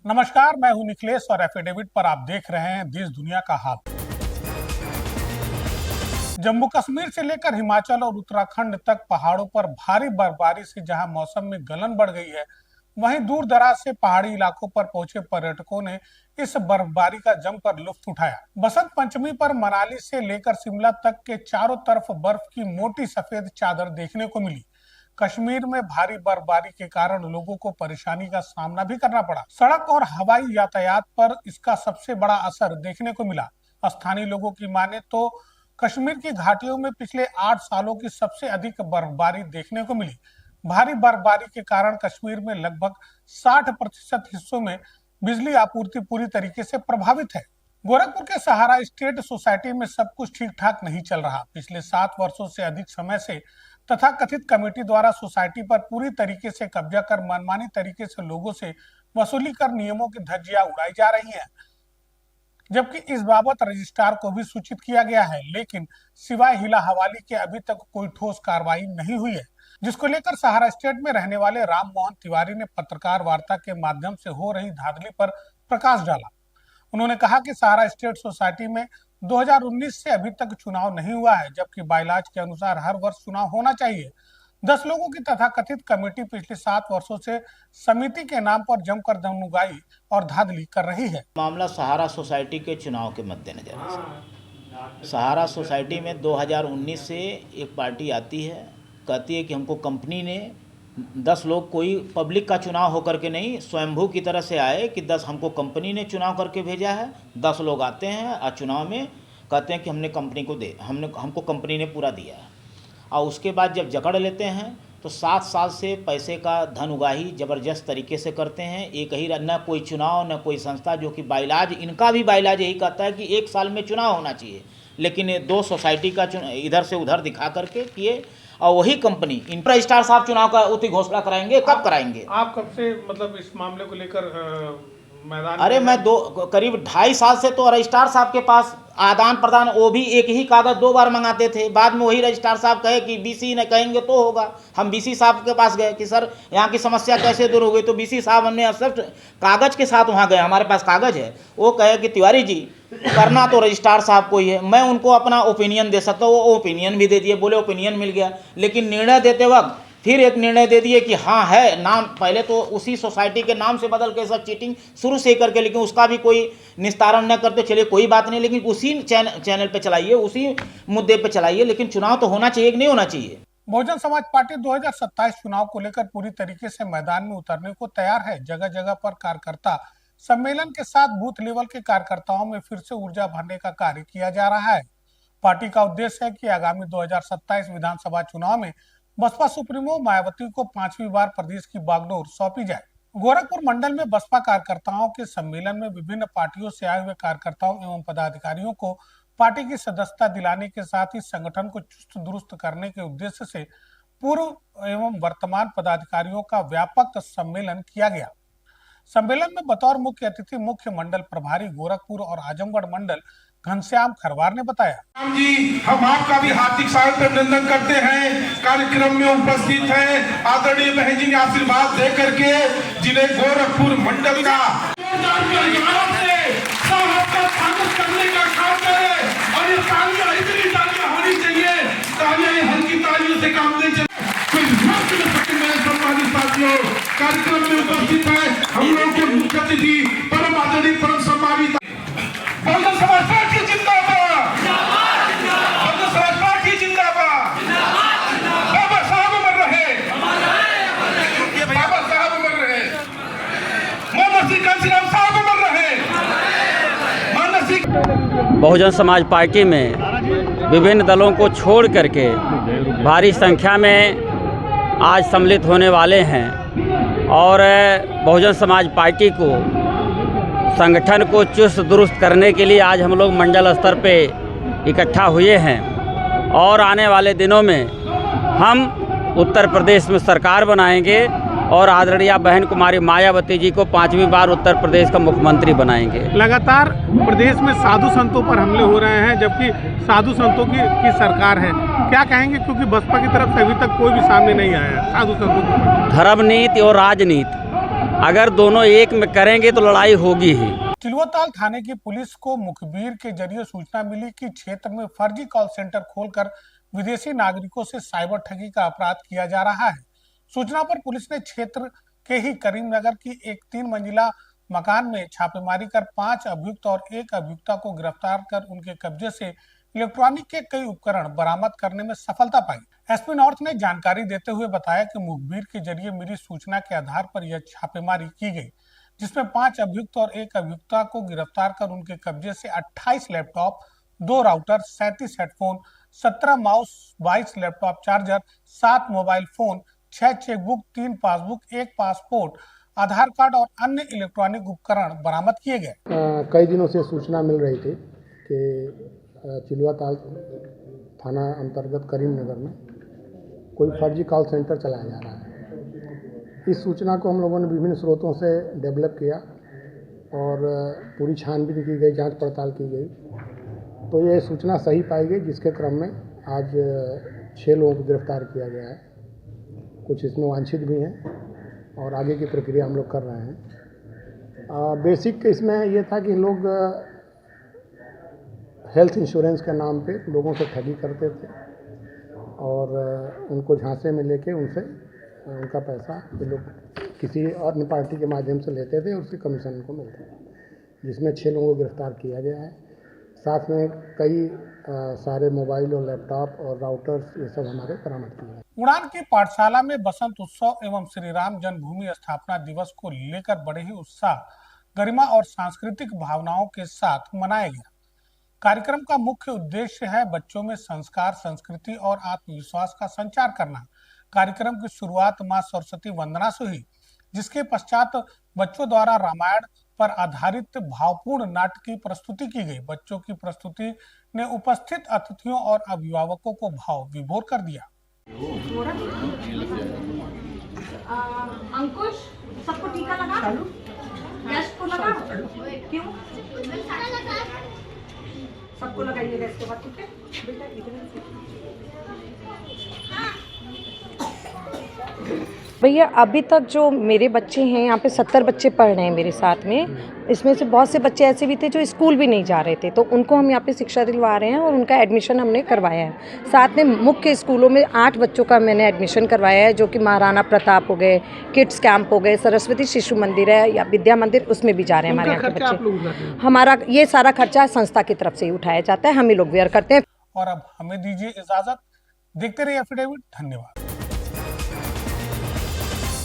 नमस्कार, मैं हूं निखिलेश और एफिडेविट पर आप देख रहे हैं देश दुनिया का हाल। जम्मू कश्मीर से लेकर हिमाचल और उत्तराखंड तक पहाड़ों पर भारी बर्फबारी से जहां मौसम में गलन बढ़ गई है, वहीं दूर दराज से पहाड़ी इलाकों पर पहुंचे पर्यटकों ने इस बर्फबारी का जमकर लुत्फ उठाया। बसंत पंचमी पर मनाली से लेकर शिमला तक के चारों तरफ बर्फ की मोटी सफेद चादर देखने को मिली। कश्मीर में भारी बर्फबारी के कारण लोगों को परेशानी का सामना भी करना पड़ा। सड़क और हवाई यातायात पर इसका सबसे बड़ा असर देखने को मिला। स्थानीय लोगों की माने तो कश्मीर की घाटियों में पिछले 8 सालों की सबसे अधिक बर्फबारी देखने को मिली। भारी बर्फबारी के कारण कश्मीर में लगभग 60% हिस्सों में बिजली आपूर्ति पूरी तरीके से प्रभावित है। गोरखपुर के सहारा स्टेट सोसाइटी में सब कुछ ठीक ठाक नहीं चल रहा। पिछले 7 वर्षों से अधिक समय से तथा कथित कमेटी द्वारा सोसाइटी पर पूरी तरीके से कब्जा कर मनमानी तरीके से लोगों से वसूली कर नियमों की धज्जियां उड़ाई जा रही हैं, जबकि इस बाबत रजिस्ट्रार को भी सूचित किया गया है, लेकिन सिवाय हिला हवाली के अभी तक कोई ठोस कार्रवाई नहीं हुई है, जिसको लेकर सहारा स्टेट में रहने वाले राम मोहन तिवारी ने पत्रकार वार्ता के माध्यम से हो रही धांधली पर प्रकाश डाला। उन्होंने कहा कि सहारा स्टेट सोसाइटी में 2019 से अभी तक चुनाव नहीं हुआ है, जबकि बायलॉज के अनुसार हर वर्ष चुनाव होना चाहिए। 10 लोगों की तथाकथित कमेटी पिछले 7 वर्षों से समिति के नाम पर जमकर दमनुगाई और धांधली कर रही है। मामला सहारा सोसाइटी के चुनाव के मद्देनजर है। सहारा सोसाइटी में 2019 से एक पार्टी आती है, कहती है कि हमको कंपनी ने 10 लोग, कोई पब्लिक का चुनाव होकर के नहीं, स्वयंभू की तरह से आए कि 10 हमको कंपनी ने चुनाव करके भेजा है। 10 लोग आते हैं और चुनाव में कहते हैं कि हमने कंपनी को हमको कंपनी ने पूरा दिया है। और उसके बाद जब जकड़ लेते हैं तो 7 साल से पैसे का धन उगाही ज़बरदस्त तरीके से करते हैं। एक ही न कोई चुनाव न कोई संस्था, जो कि बाइलाज, इनका भी बाइलाज यही कहता है कि 1 साल में चुनाव होना चाहिए, लेकिन 2 सोसाइटी का इधर से उधर दिखा करके किए। और वही कंपनी इन रजिस्ट्रार साहब चुनाव का उति घोषणा कराएंगे। कब कराएंगे? आप कब से मतलब इस मामले को लेकर मैदान? अरे मैं करीब 2.5 साल से तो रजिस्ट्रार साहब के पास आदान प्रदान, वो भी एक ही कागज़ 2 बार मंगाते थे। बाद में वही रजिस्ट्रार साहब कहे कि बीसी ने कहेंगे तो होगा। हम बीसी साहब के पास गए कि सर यहाँ की समस्या कैसे दूर हो गई, तो बीसी साहब हमने स्पष्ट कागज़ के साथ वहाँ गए, हमारे पास कागज़ है। वो कहे कि तिवारी जी करना तो रजिस्ट्रार साहब को ही है, मैं उनको अपना ओपिनियन दे सकता हूँ। वो ओपिनियन भी दे दिए, बोले ओपिनियन मिल गया। लेकिन निर्णय देते वक्त फिर एक निर्णय दे दिए कि हाँ है नाम, पहले तो उसी सोसाइटी के नाम से बदल के सब चीटिंग शुरू से ही करके, लेकिन उसका भी कोई निस्तारण न करते। चलिए कोई बात नहीं, लेकिन उसी चैनल पे चलाइए, उसी मुद्दे पे चलाइए, लेकिन चुनाव तो होना चाहिए कि नहीं होना चाहिए। बहुजन समाज पार्टी 2027 चुनाव को लेकर पूरी तरीके से मैदान में उतरने को तैयार है। जगह जगह पर कार्यकर्ता सम्मेलन के साथ बूथ लेवल के कार्यकर्ताओं में फिर से ऊर्जा भरने का कार्य किया जा रहा है। पार्टी का उद्देश्य है कि आगामी 2027 विधानसभा चुनाव में बसपा सुप्रीमो मायावती को 5वीं बार प्रदेश की बागडोर सौंपी जाए। गोरखपुर मंडल में बसपा कार्यकर्ताओं के सम्मेलन में विभिन्न पार्टियों से आए हुए कार्यकर्ताओं एवं पदाधिकारियों को पार्टी की सदस्यता दिलाने के साथ ही संगठन को चुस्त दुरुस्त करने के उद्देश्य से पूर्व एवं वर्तमान पदाधिकारियों का व्यापक सम्मेलन किया गया। सम्मेलन में बतौर मुख्य अतिथि मुख्य मंडल प्रभारी गोरखपुर और आजमगढ़ मंडल घनश्याम खरवार ने बताया। जी, हम आपका भी हार्दिक स्वागत अभिनंदन करते हैं। कार्यक्रम में उपस्थित हैं आदरणीय बहन जी ने आशीर्वाद दे करके जिले गोरखपुर मंडल का करने का काम करे। और ये तालियां, इतनी तालियां होनी चाहिए, तालियां हल्की तालियों से काम नहीं चले। सम्मानित साथियों, कार्यक्रम में उपस्थित है हम लोग के मुख्य अतिथि परम आदरणीय परम सम्मानित बहुजन समाज पार्टी जिंदाबाद, बहुजन समाज पार्टी जिंदाबाद। बाबा साहब अमर रहे, बाबा साहब अमर रहे, मोहम्मद सिंह कांशीराम साहब अमर रहे, मानस सिंह। बहुजन समाज पार्टी में विभिन्न दलों को छोड़ करके भारी संख्या में आज सम्मिलित होने वाले हैं और बहुजन समाज पार्टी को, संगठन को चुस्त दुरुस्त करने के लिए आज हम लोग मंडल स्तर पे इकट्ठा हुए हैं। और आने वाले दिनों में हम उत्तर प्रदेश में सरकार बनाएंगे और आदरणीय बहन कुमारी मायावती जी को 5वीं बार उत्तर प्रदेश का मुख्यमंत्री बनाएंगे। लगातार प्रदेश में साधु संतों पर हमले हो रहे हैं, जबकि साधु संतों की सरकार है, क्या कहेंगे? क्योंकि बसपा की तरफ से अभी तक कोई भी सामने नहीं आया साधु संतों के ऊपर। धर्म नीति और राजनीति अगर दोनों एक में करेंगे तो लड़ाई होगी ही। तिलुआताल थाने की पुलिस को मुखबिर के जरिए सूचना मिली कि क्षेत्र में फर्जी कॉल सेंटर खोलकर विदेशी नागरिकों से साइबर ठगी का अपराध किया जा रहा है। सूचना पर पुलिस ने क्षेत्र के ही करीमनगर की एक 3 मंजिला मकान में छापेमारी कर 5 अभियुक्त और 1 अभियुक्ता को गिरफ्तार कर उनके कब्जे से इलेक्ट्रॉनिक के कई उपकरण बरामद करने में सफलता पाई। एसपी नॉर्थ ने जानकारी देते हुए बताया कि मुखबिर के जरिए मिली सूचना के आधार पर यह छापेमारी की गई, जिसमें 5 अभियुक्त और 1 अभियुक्ता को गिरफ्तार कर उनके कब्जे से 28 laptop, 2 router, 37 headphone, 17 mouse, 22 laptop charger, 7 mobile phone, 6 chequebook, 3 passbook, 1 passport, Aadhaar card और अन्य इलेक्ट्रॉनिक उपकरण बरामद किए गए। कई दिनों से सूचना मिल रही थी कि तिलुआताल थाना अंतर्गत करीमनगर में कोई फर्जी कॉल सेंटर चलाया जा रहा है। इस सूचना को हम लोगों ने विभिन्न स्रोतों से डेवलप किया और पूरी छानबीन की गई, जांच पड़ताल की गई, तो ये सूचना सही पाई गई, जिसके क्रम में आज 6 लोगों को गिरफ्तार किया गया है। कुछ इसमें वांछित भी हैं और आगे की प्रक्रिया हम लोग कर रहे हैं। बेसिक इसमें ये था कि लोग हेल्थ इंश्योरेंस के नाम पे लोगों से ठगी करते थे और उनको झांसे में लेके उनसे उनका पैसा ये लोग किसी अन्य पार्टी के माध्यम से लेते थे और उसके कमीशन उनको मिलता था, जिसमें 6 लोगों को गिरफ्तार किया गया है। साथ में कई सारे मोबाइल और लैपटॉप और राउटर्स ये सब हमारे बरामद किए हैं। उड़ान की पाठशाला में बसंत उत्सव एवं श्री राम जन्मभूमि स्थापना दिवस को लेकर बड़े ही उत्साह, गरिमा और सांस्कृतिक भावनाओं के साथ मनाया गया। कार्यक्रम का मुख्य उद्देश्य है बच्चों में संस्कार, संस्कृति और आत्मविश्वास का संचार करना। कार्यक्रम की शुरुआत मां सरस्वती वंदना से हुई, जिसके पश्चात बच्चों द्वारा रामायण पर आधारित भावपूर्ण नाट्य की प्रस्तुति की गई। बच्चों की प्रस्तुति ने उपस्थित अतिथियों और अभिभावकों को भाव विभोर कर दिया। अंकुश, सबको टीका लगा? गेस्ट को लगा? क्यों? सबको लगाइएगा इसके बाद, ठीक है बेटा? भैया अभी तक जो मेरे बच्चे हैं यहाँ पे 70 बच्चे पढ़ रहे हैं मेरे साथ में। इसमें से बहुत से बच्चे ऐसे भी थे जो स्कूल भी नहीं जा रहे थे, तो उनको हम यहाँ पे शिक्षा दिलवा रहे हैं और उनका एडमिशन हमने करवाया है। साथ में मुख्य स्कूलों में 8 बच्चों का मैंने एडमिशन करवाया है, जो कि महाराणा प्रताप हो गए, किड्स कैंप हो गए, सरस्वती शिशु मंदिर है या विद्या मंदिर, उसमें भी जा रहे हैं हमारे यहाँ के बच्चे। हमारा ये सारा खर्चा संस्था की तरफ से ही उठाया जाता है, हम ही लोग वेयर करते हैं। और अब हमें दीजिए इजाजत, देखते रहिए एफिडेविट। धन्यवाद।